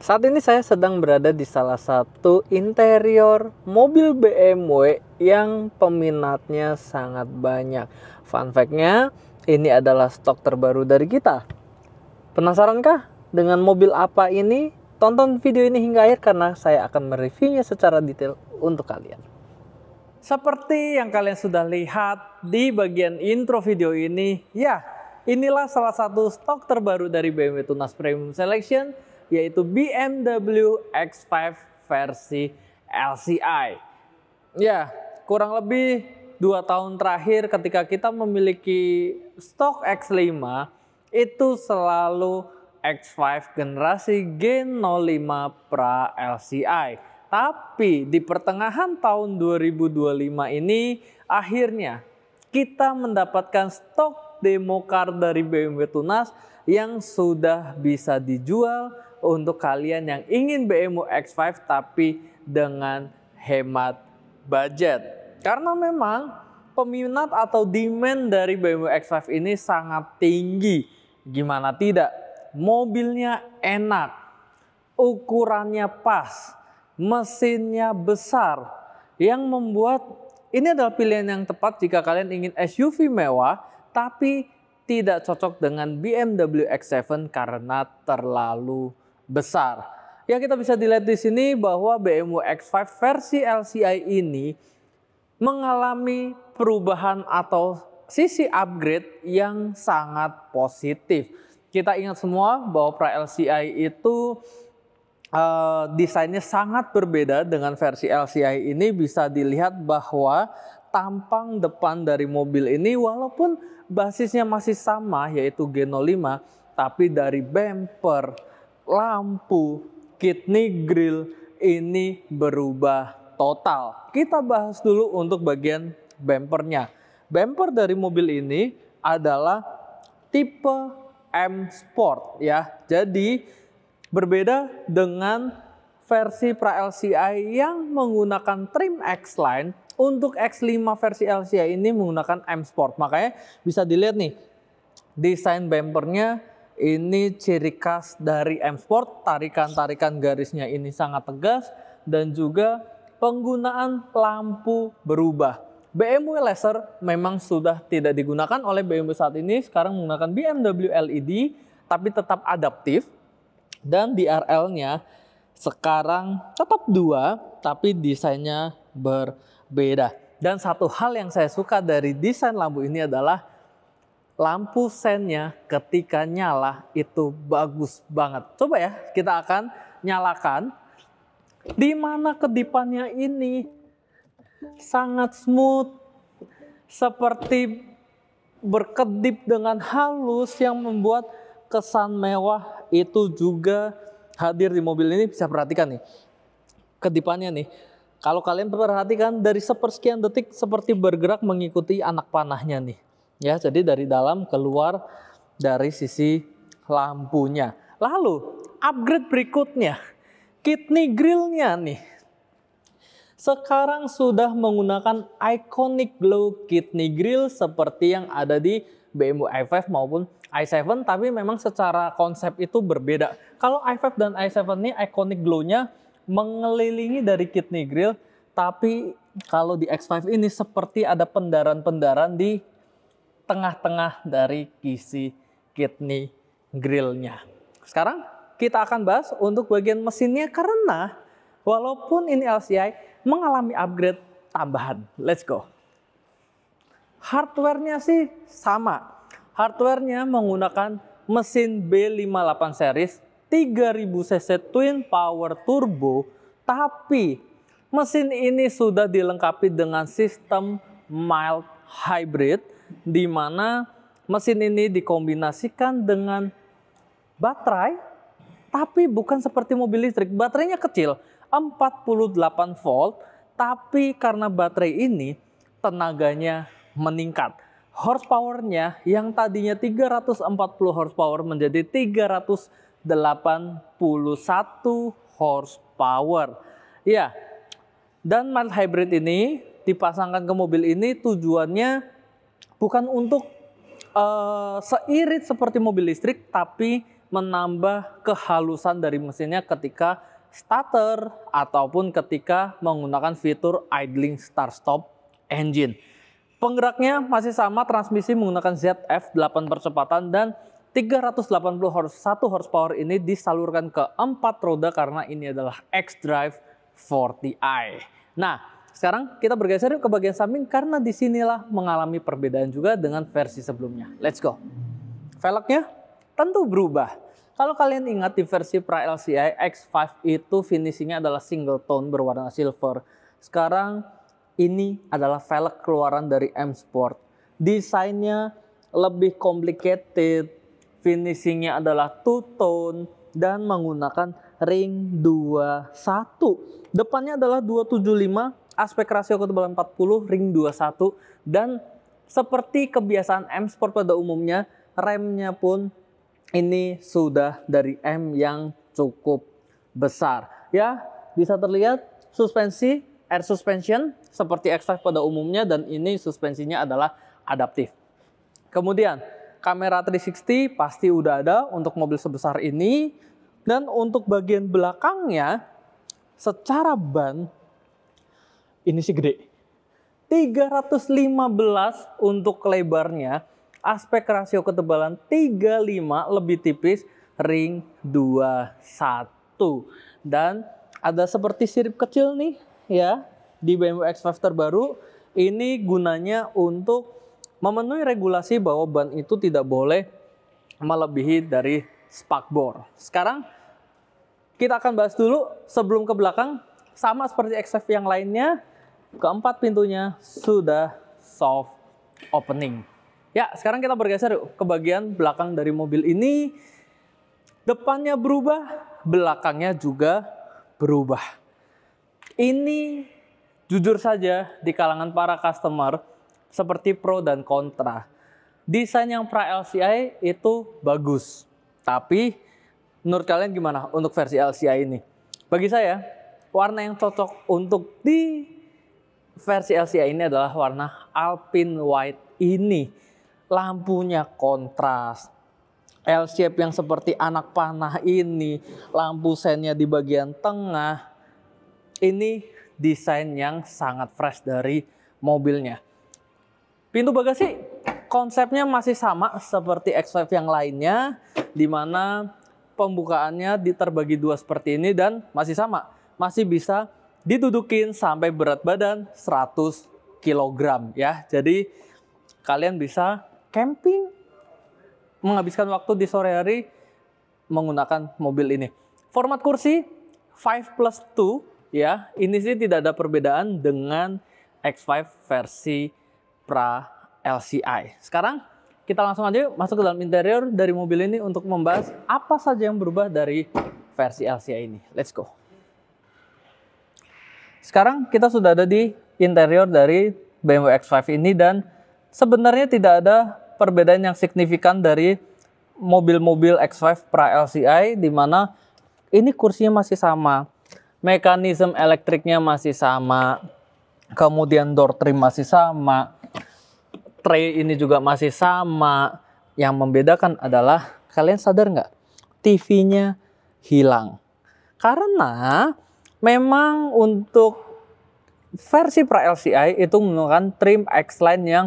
Saat ini saya sedang berada di salah satu interior mobil BMW yang peminatnya sangat banyak. Fun fact-nya, ini adalah stok terbaru dari kita. Penasarankah dengan mobil apa ini? Tonton video ini hingga akhir karena saya akan mereviewnya secara detail untuk kalian. Seperti yang kalian sudah lihat di bagian intro video ini, ya, inilah salah satu stok terbaru dari BMW Tunas Premium Selection, yaitu BMW X5 versi LCI. Ya, kurang lebih 2 tahun terakhir ketika kita memiliki stok X5, itu selalu X5 generasi Gen 05 Pra LCI. Tapi di pertengahan tahun 2025 ini akhirnya kita mendapatkan stok demo car dari BMW Tunas yang sudah bisa dijual untuk kalian yang ingin BMW X5 tapi dengan hemat budget. Karena memang peminat atau demand dari BMW X5 ini sangat tinggi. Gimana tidak? Mobilnya enak, ukurannya pas, mesinnya besar, yang membuat ini adalah pilihan yang tepat jika kalian ingin SUV mewah tapi tidak cocok dengan BMW X7 karena terlalu besar. Ya, kita bisa dilihat di sini bahwa BMW X5 versi LCI ini mengalami perubahan atau sisi upgrade yang sangat positif. Kita ingat semua bahwa Pra LCI itu desainnya sangat berbeda dengan versi LCI ini. Bisa dilihat bahwa tampang depan dari mobil ini walaupun basisnya masih sama yaitu Gen 05, tapi dari bumper, lampu, kidney grill ini berubah total. Kita bahas dulu untuk bagian bumpernya. Bumper dari mobil ini adalah tipe M Sport ya. Jadi berbeda dengan versi Pra LCI yang menggunakan trim X-Line, untuk X5 versi LCI ini menggunakan M Sport. Makanya bisa dilihat nih, desain bumpernya ini ciri khas dari M Sport. Tarikan-tarikan garisnya ini sangat tegas dan juga penggunaan lampu berubah. BMW laser memang sudah tidak digunakan oleh BMW saat ini, sekarang menggunakan BMW LED tapi tetap adaptif. Dan DRL-nya sekarang tetap 2, tapi desainnya berbeda. Dan satu hal yang saya suka dari desain lampu ini adalah lampu sennya ketika nyala itu bagus banget. Coba ya, kita akan nyalakan. Di mana kedipannya ini sangat smooth, seperti berkedip dengan halus yang membuat kesan mewah itu juga hadir di mobil ini. Bisa perhatikan nih kedipannya nih, kalau kalian perhatikan dari sepersekian detik seperti bergerak mengikuti anak panahnya nih ya. Jadi dari dalam keluar dari sisi lampunya. Lalu upgrade berikutnya, kidney grillnya nih sekarang sudah menggunakan iconic glow kidney grill seperti yang ada di BMW i5 maupun i7, tapi memang secara konsep itu berbeda. Kalau i5 dan i7 ini iconic glow-nya mengelilingi dari kidney grill, tapi kalau di X5 ini seperti ada pendaran-pendaran di tengah-tengah dari isi kidney grill-nya. Sekarang kita akan bahas untuk bagian mesinnya karena walaupun ini LCI mengalami upgrade tambahan. Let's go. Hardware-nya sih sama. Hardware-nya menggunakan mesin B58 series 3000 cc twin power turbo, tapi mesin ini sudah dilengkapi dengan sistem mild hybrid, di mana mesin ini dikombinasikan dengan baterai, tapi bukan seperti mobil listrik. Baterainya kecil, 48 volt, tapi karena baterai ini tenaganya meningkat. Horsepower-nya yang tadinya 340 horsepower menjadi 381 horsepower. Ya, dan mild hybrid ini dipasangkan ke mobil ini tujuannya bukan untuk seirit seperti mobil listrik, tapi menambah kehalusan dari mesinnya ketika starter ataupun ketika menggunakan fitur idling start stop engine. Penggeraknya masih sama, transmisi menggunakan ZF 8 percepatan dan 381 horsepower ini disalurkan ke 4 roda karena ini adalah xDrive 40i. Nah, sekarang kita bergeser ke bagian samping karena disinilah mengalami perbedaan juga dengan versi sebelumnya. Let's go. Velgnya tentu berubah. Kalau kalian ingat di versi Pra LCI X5 itu finishingnya adalah single tone berwarna silver. Sekarang ini adalah velg keluaran dari M Sport. Desainnya lebih complicated, finishingnya adalah two tone dan menggunakan ring 21. Depannya adalah 275, aspek rasio ketebalan 40, ring 21, dan seperti kebiasaan M Sport pada umumnya, remnya pun ini sudah dari M yang cukup besar. Ya, bisa terlihat suspensi air suspension seperti X5 pada umumnya, dan ini suspensinya adalah adaptif. Kemudian kamera 360 pasti udah ada untuk mobil sebesar ini, dan untuk bagian belakangnya secara ban ini sih gede. 315 untuk lebarnya, aspek rasio ketebalan 35 lebih tipis, ring 21. Dan ada seperti sirip kecil nih ya di BMW X5 terbaru. Ini gunanya untuk memenuhi regulasi bahwa ban itu tidak boleh melebihi dari spakbor. Sekarang kita akan bahas dulu sebelum ke belakang. Sama seperti X5 yang lainnya, keempat pintunya sudah soft opening. Ya, sekarang kita bergeser ke bagian belakang dari mobil ini. Depannya berubah, belakangnya juga berubah. Ini jujur saja di kalangan para customer seperti pro dan kontra. Desain yang Pra LCI itu bagus. Tapi menurut kalian gimana untuk versi LCI ini? Bagi saya, warna yang cocok untuk di versi LCI ini adalah warna Alpine White ini. Lampunya kontras, L-shape yang seperti anak panah ini, lampu sennya di bagian tengah. Ini desain yang sangat fresh dari mobilnya. Pintu bagasi konsepnya masih sama seperti X5 yang lainnya, di mana pembukaannya terbagi dua seperti ini dan masih sama, masih bisa didudukin sampai berat badan 100 kg ya. Jadi kalian bisa camping, menghabiskan waktu di sore hari menggunakan mobil ini. Format kursi 5+2 ya. Ini sih tidak ada perbedaan dengan X5 versi Pra LCI. Sekarang kita langsung aja masuk ke dalam interior dari mobil ini untuk membahas apa saja yang berubah dari versi LCI ini. Let's go. Sekarang kita sudah ada di interior dari BMW X5 ini, dan sebenarnya tidak ada perbedaan yang signifikan dari mobil-mobil X5 Pra LCI, di mana ini kursinya masih sama, mekanisme elektriknya masih sama, kemudian door trim masih sama, tray ini juga masih sama. Yang membedakan adalah, kalian sadar nggak? TV-nya hilang. Karena memang untuk versi Pra LCI itu menggunakan trim X-Line yang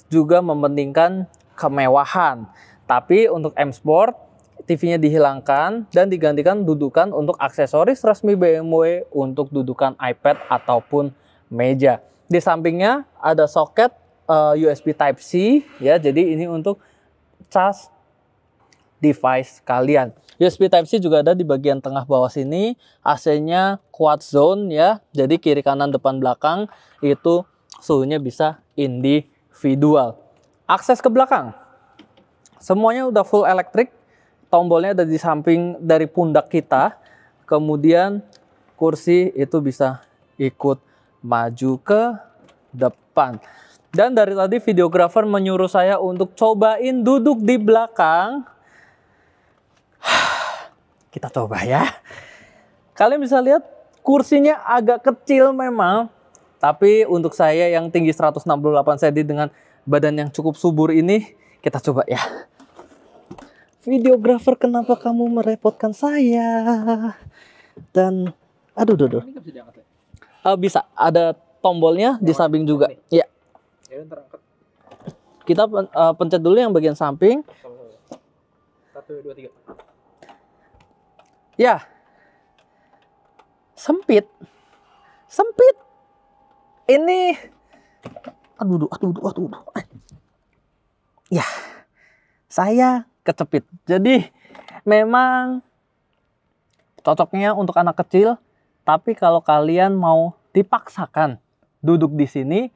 juga mementingkan kemewahan. Tapi untuk M Sport, TV-nya dihilangkan dan digantikan dudukan untuk aksesoris resmi BMW untuk dudukan iPad ataupun meja. Di sampingnya ada soket USB Type-C ya, jadi ini untuk cas device kalian. USB Type-C juga ada di bagian tengah bawah sini. AC-nya quad zone ya, jadi kiri kanan depan belakang itu suhunya bisa individual. Akses ke belakang semuanya udah full elektrik. Tombolnya ada di samping dari pundak kita. Kemudian kursi itu bisa ikut maju ke depan. Dan dari tadi videografer menyuruh saya untuk cobain duduk di belakang. Kita coba ya. Kalian bisa lihat kursinya agak kecil memang. Tapi untuk saya yang tinggi 168 cm dengan badan yang cukup subur ini, kita coba ya. Videografer, kenapa kamu merepotkan saya? Dan aduh, Ini nggak bisa diangkat ya? bisa, ada tombolnya di samping juga. Ya, Ya, ntar angkat. kita pencet dulu yang bagian samping. Sama-sama. 1, 2, 3. Ya, sempit. Ini, aduh. Ya, saya kecepit. Jadi memang cocoknya untuk anak kecil. Tapi kalau kalian mau dipaksakan duduk di sini,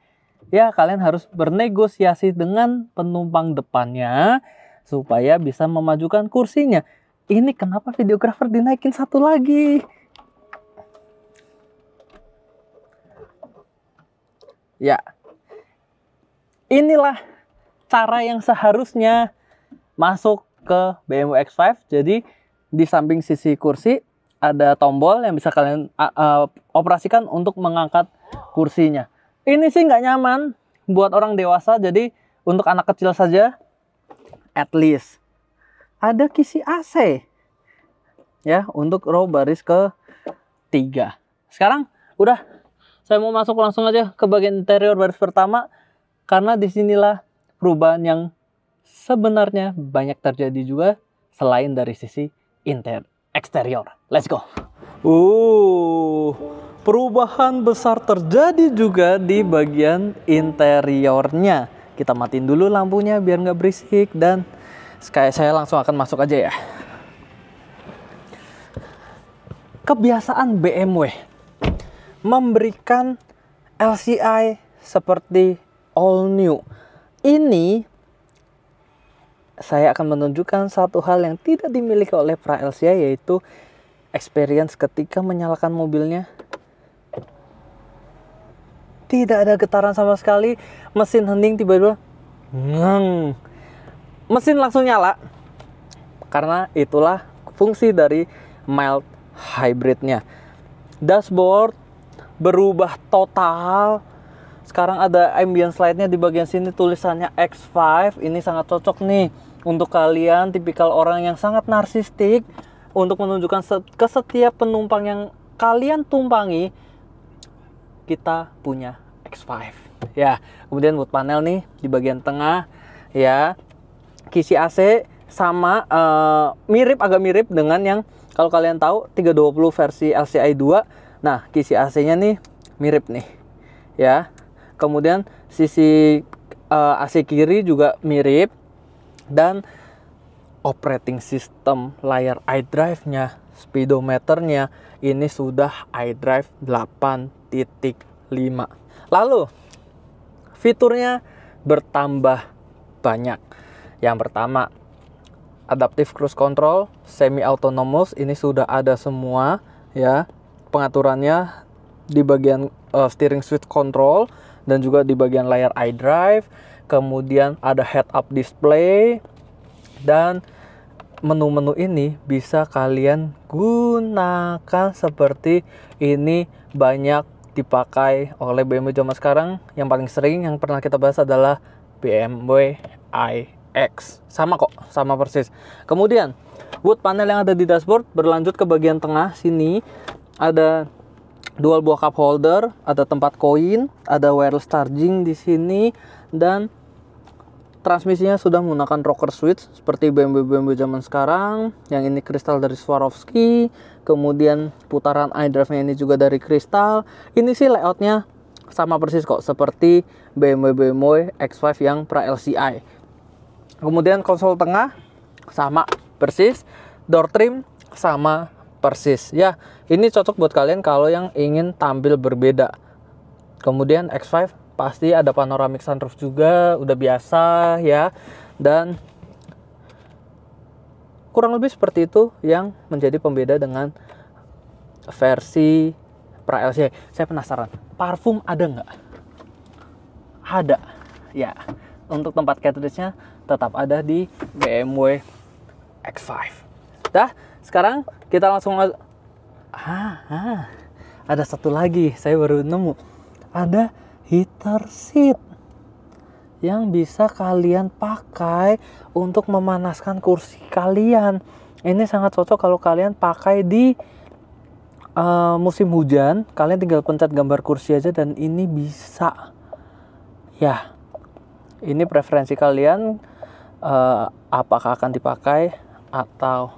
ya kalian harus bernegosiasi dengan penumpang depannya supaya bisa memajukan kursinya. Ini kenapa videografer dinaikin satu lagi? Ya, inilah cara yang seharusnya masuk ke BMW X5. Jadi di samping sisi kursi ada tombol yang bisa kalian operasikan untuk mengangkat kursinya. Ini sih nggak nyaman buat orang dewasa, jadi untuk anak kecil saja, at least ada kisi AC ya untuk row baris ke-3. Sekarang udah, saya mau masuk langsung aja ke bagian interior baris pertama, karena disinilah perubahan yang sebenarnya banyak terjadi juga selain dari sisi eksterior. Let's go. Perubahan besar terjadi juga di bagian interiornya. Kita matiin dulu lampunya biar nggak berisik, dan saya langsung akan masuk aja ya. Kebiasaan BMW memberikan LCI seperti all new. Ini saya akan menunjukkan satu hal yang tidak dimiliki oleh pra LCI, yaitu experience ketika menyalakan mobilnya. Tidak ada getaran sama sekali, mesin hening tiba-tiba ngeng. Mesin langsung nyala, karena itulah fungsi dari mild hybridnya. Dashboard berubah total. Sekarang ada ambience light-nya di bagian sini, tulisannya X5. Ini sangat cocok nih untuk kalian tipikal orang yang sangat narsistik, untuk menunjukkan ke setiap penumpang yang kalian tumpangi, kita punya X5 ya. Kemudian wood panel nih di bagian tengah ya. Kisi AC sama agak mirip dengan yang kalau kalian tahu 320 versi LCI 2. Nah, kisi AC-nya nih mirip nih ya. Kemudian sisi AC kiri juga mirip, dan operating system layar iDrive-nya, speedometernya ini sudah iDrive 8.5. Lalu fiturnya bertambah banyak. Yang pertama, adaptive cruise control, semi autonomous, ini sudah ada semua ya. Pengaturannya di bagian steering switch control dan juga di bagian layar iDrive. Kemudian ada head up display, dan menu-menu ini bisa kalian gunakan seperti ini. Banyak dipakai oleh BMW zaman sekarang. Yang paling sering yang pernah kita bahas adalah BMW iX. Sama kok, sama persis. Kemudian wood panel yang ada di dashboard berlanjut ke bagian tengah sini. Ada dual buah cup holder, ada tempat koin, ada wireless charging di sini, dan transmisinya sudah menggunakan rocker switch seperti BMW zaman sekarang. Yang ini kristal dari Swarovski. Kemudian putaran iDrive-nya ini juga dari kristal. Ini sih layoutnya sama persis kok seperti BMW X5 yang pra LCI. Kemudian konsol tengah sama persis, door trim sama persis ya. Ini cocok buat kalian kalau yang ingin tampil berbeda. Kemudian X5 pasti ada panoramic sunroof juga, udah biasa ya. Dan kurang lebih seperti itu yang menjadi pembeda dengan versi pra LCI. Saya penasaran, parfum ada nggak? Ada ya. Untuk tempat cartridge-nya tetap ada di BMW X5. Dah, sekarang kita langsung ada satu lagi, saya baru nemu. Ada heater seat. yang bisa kalian pakai untuk memanaskan kursi kalian. Ini sangat cocok kalau kalian pakai di musim hujan. Kalian tinggal pencet gambar kursi aja dan ini bisa. Ya, ini preferensi kalian, apakah akan dipakai atau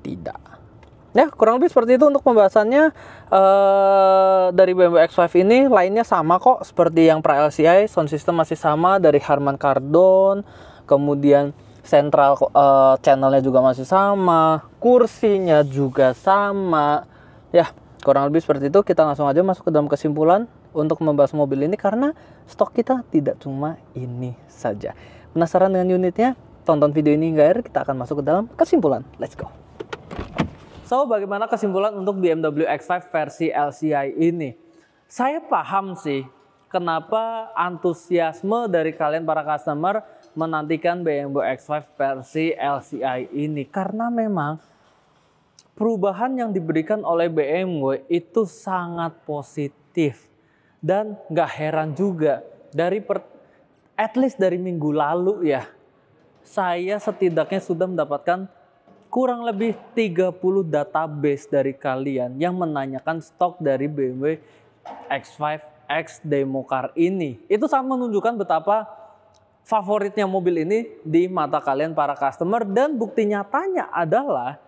tidak. Ya, kurang lebih seperti itu untuk pembahasannya dari BMW X5 ini. Lainnya sama kok, seperti yang pra LCI, sound system masih sama dari Harman Kardon, kemudian central channelnya juga masih sama, kursinya juga sama. Ya, kurang lebih seperti itu. Kita langsung aja masuk ke dalam kesimpulan untuk membahas mobil ini, karena stok kita tidak cuma ini saja. Penasaran dengan unitnya? Tonton video ini hingga akhir, kita akan masuk ke dalam kesimpulan. Let's go. So, bagaimana kesimpulan untuk BMW X5 versi LCI ini? Saya paham sih kenapa antusiasme dari kalian para customer menantikan BMW X5 versi LCI ini. Karena memang perubahan yang diberikan oleh BMW itu sangat positif. Dan gak heran juga, at least dari minggu lalu ya, saya setidaknya sudah mendapatkan kurang lebih 30 database dari kalian yang menanyakan stok dari BMW X5 X Demo Car ini. Itu sangat menunjukkan betapa favoritnya mobil ini di mata kalian para customer, dan bukti nyatanya adalah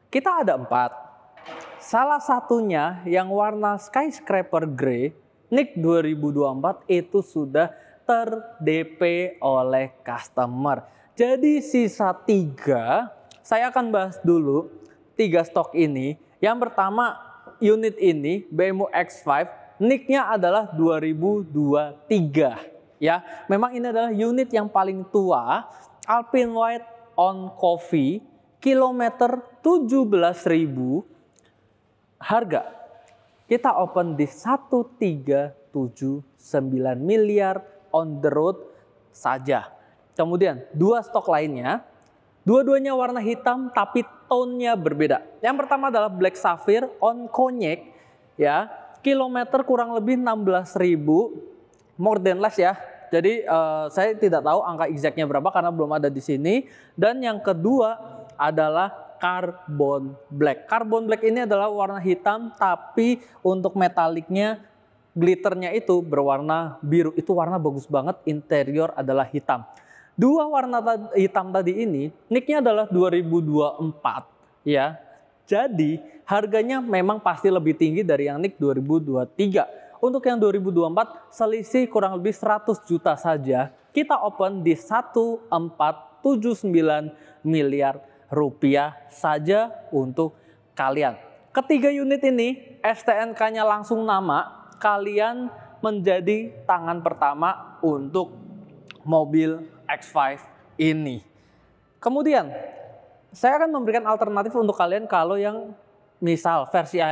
kita ada 4. Salah satunya yang warna Skyscraper Grey NIK 2024 itu sudah ter-DP oleh customer. Jadi sisa 3. Saya akan bahas dulu 3 stok ini. Yang pertama, unit ini BMW X5, NIK-nya adalah 2023. Ya, memang ini adalah unit yang paling tua, Alpine White on Coffee, kilometer 17.000. Harga kita open di 1,379 miliar on the road saja. Kemudian 2 stok lainnya, dua-duanya warna hitam tapi tone-nya berbeda. Yang pertama adalah Black Sapphire on Cognac, ya, kilometer kurang lebih 16.000, more than less ya. Jadi saya tidak tahu angka exactnya berapa karena belum ada di sini. Dan yang kedua adalah Carbon Black. Carbon Black ini adalah warna hitam tapi untuk metaliknya, glitternya itu berwarna biru. Itu warna bagus banget, interior adalah hitam. 2 warna hitam tadi ini NIK-nya adalah 2024 ya. Jadi harganya memang pasti lebih tinggi dari yang NIK 2023. Untuk yang 2024 selisih kurang lebih 100 juta saja. Kita open di 1,479 miliar rupiah saja untuk kalian. Ketiga unit ini STNK-nya langsung nama, kalian menjadi tangan pertama untuk mobil X5 ini. Kemudian saya akan memberikan alternatif untuk kalian kalau yang misal versi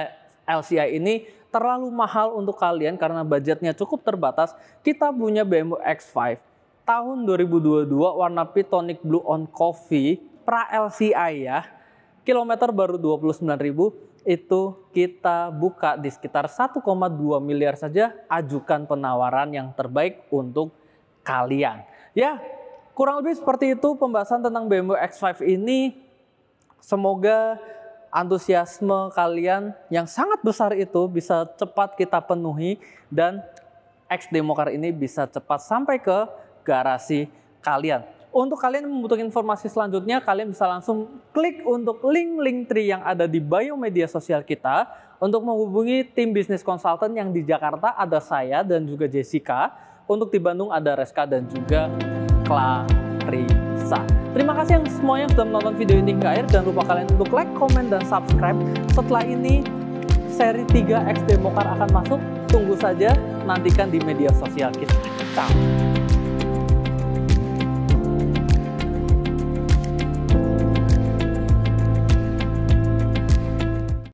LCI ini terlalu mahal untuk kalian karena budgetnya cukup terbatas. Kita punya BMW X5 tahun 2022 warna Pitonic Blue on Coffee pra LCI ya. Kilometer baru 29.000, itu kita buka di sekitar 1,2 miliar saja. Ajukan penawaran yang terbaik untuk kalian. Ya, kurang lebih seperti itu pembahasan tentang BMW X5 ini. Semoga antusiasme kalian yang sangat besar itu bisa cepat kita penuhi dan X Demo Car ini bisa cepat sampai ke garasi kalian. Untuk kalian yang membutuhkan informasi selanjutnya, kalian bisa langsung klik untuk link tree yang ada di bio media sosial kita untuk menghubungi tim bisnis konsultan yang di Jakarta ada saya dan juga Jessica. Untuk di Bandung ada Reska dan juga Clarissa. Terima kasih yang semuanya sudah menonton video ini hingga akhir. Jangan lupa kalian untuk like, komen, dan subscribe. Setelah ini seri 3 X Demo Car akan masuk. Tunggu saja, nantikan di media sosial kita. Ciao.